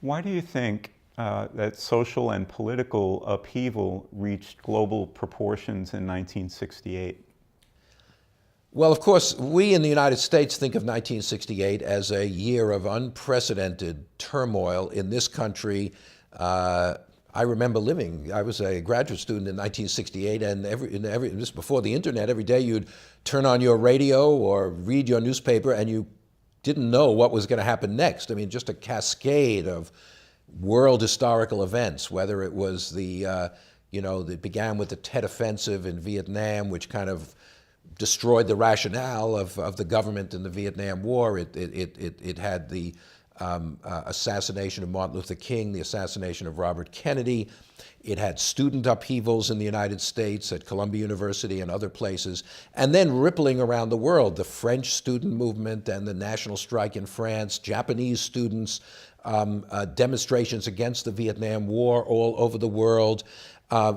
Why do you think that social and political upheaval reached global proportions in 1968? Well, of course, we in the United States think of 1968 as a year of unprecedented turmoil in this country. I remember I was a graduate student in 1968, and this before the internet, every day you'd turn on your radio or read your newspaper and you didn't know what was going to happen next. I mean, just a cascade of world historical events, whether it was that began with the Tet Offensive in Vietnam, which kind of destroyed the rationale of the government in the Vietnam War. It had the assassination of Martin Luther King, the assassination of Robert Kennedy. It had student upheavals in the United States at Columbia University and other places, and then rippling around the world, the French student movement and the national strike in France, Japanese students, demonstrations against the Vietnam War all over the world.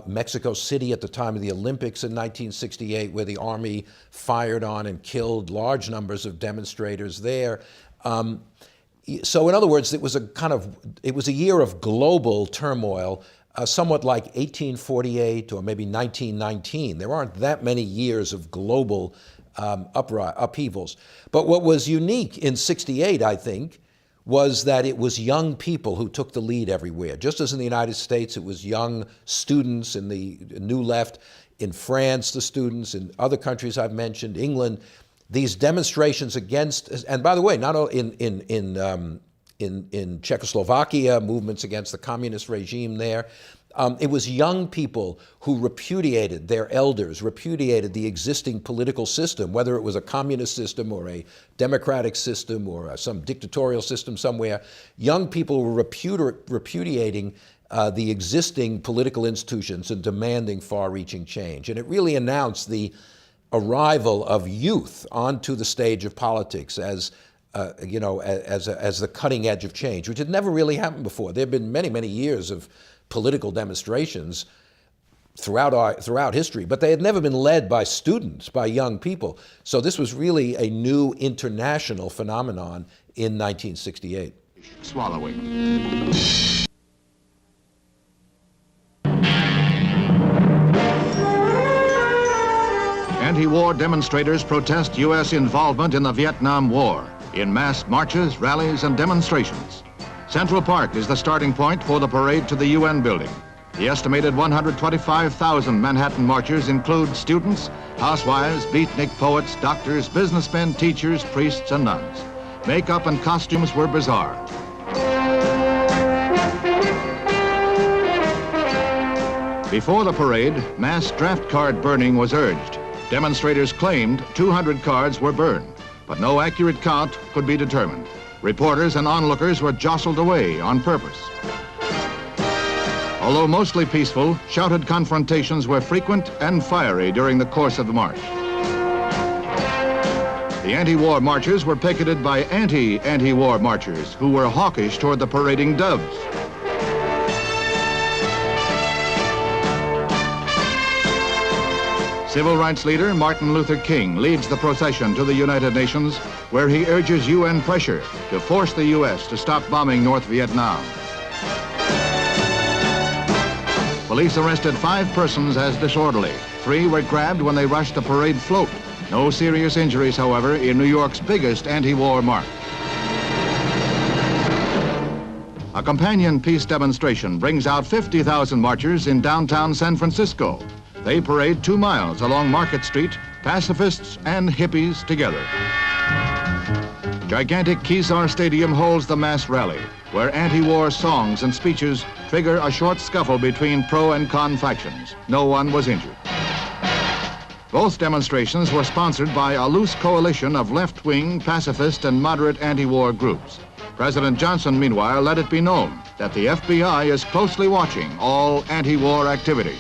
Mexico City at the time of the Olympics in 1968, where the army fired on and killed large numbers of demonstrators there. So in other words, it was a year of global turmoil, somewhat like 1848 or maybe 1919. There aren't that many years of global upheavals. But what was unique in 68, I think, was that it was young people who took the lead everywhere. Just as in the United States, it was young students in the New Left. In France, the students. In other countries I've mentioned, England, these demonstrations against, and by the way, not only in Czechoslovakia, movements against the communist regime there. It was young people who repudiated their elders, repudiated the existing political system, whether it was a communist system or a democratic system or some dictatorial system somewhere. Young people were repudiating the existing political institutions and demanding far-reaching change. And it really announced the arrival of youth onto the stage of politics as the cutting edge of change, which had never really happened before. There have been many, many years of political demonstrations throughout history, but they had never been led by students, by young people. So this was really a new international phenomenon in 1968. Swallowing. Anti-war demonstrators protest U.S. involvement in the Vietnam War in mass marches, rallies, and demonstrations. Central Park is the starting point for the parade to the UN building. The estimated 125,000 Manhattan marchers include students, housewives, beatnik poets, doctors, businessmen, teachers, priests, and nuns. Makeup and costumes were bizarre. Before the parade, mass draft card burning was urged. Demonstrators claimed 200 cards were burned, but no accurate count could be determined. Reporters and onlookers were jostled away on purpose. Although mostly peaceful, shouted confrontations were frequent and fiery during the course of the march. The anti-war marchers were picketed by anti-war marchers who were hawkish toward the parading doves. Civil rights leader Martin Luther King leads the procession to the United Nations, where he urges UN pressure to force the U.S. to stop bombing North Vietnam. Police arrested 5 persons as disorderly. 3 were grabbed when they rushed the parade float. No serious injuries, however, in New York's biggest anti-war march. A companion peace demonstration brings out 50,000 marchers in downtown San Francisco. They parade 2 miles along Market Street, pacifists and hippies together. Gigantic Kezar Stadium holds the mass rally, where anti-war songs and speeches trigger a short scuffle between pro and con factions. No one was injured. Both demonstrations were sponsored by a loose coalition of left-wing, pacifist, and moderate anti-war groups. President Johnson, meanwhile, let it be known that the FBI is closely watching all anti-war activity.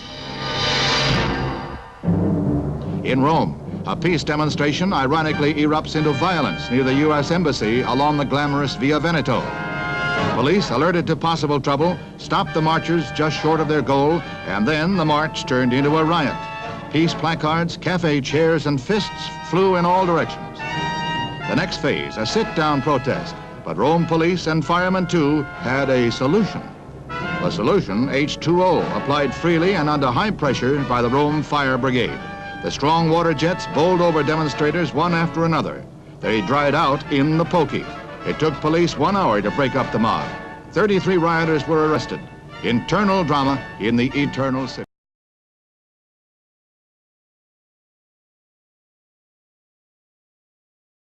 In Rome, a peace demonstration ironically erupts into violence near the U.S. Embassy along the glamorous Via Veneto. Police, alerted to possible trouble, stopped the marchers just short of their goal, and then the march turned into a riot. Peace placards, cafe chairs, and fists flew in all directions. The next phase, a sit-down protest, But Rome police and firemen too had a solution. The solution, H2O, applied freely and under high pressure by the Rome Fire Brigade. The strong water jets bowled over demonstrators one after another. They dried out in the pokey. It took police 1 hour to break up the mob. 33 rioters were arrested. Internal drama in the eternal city.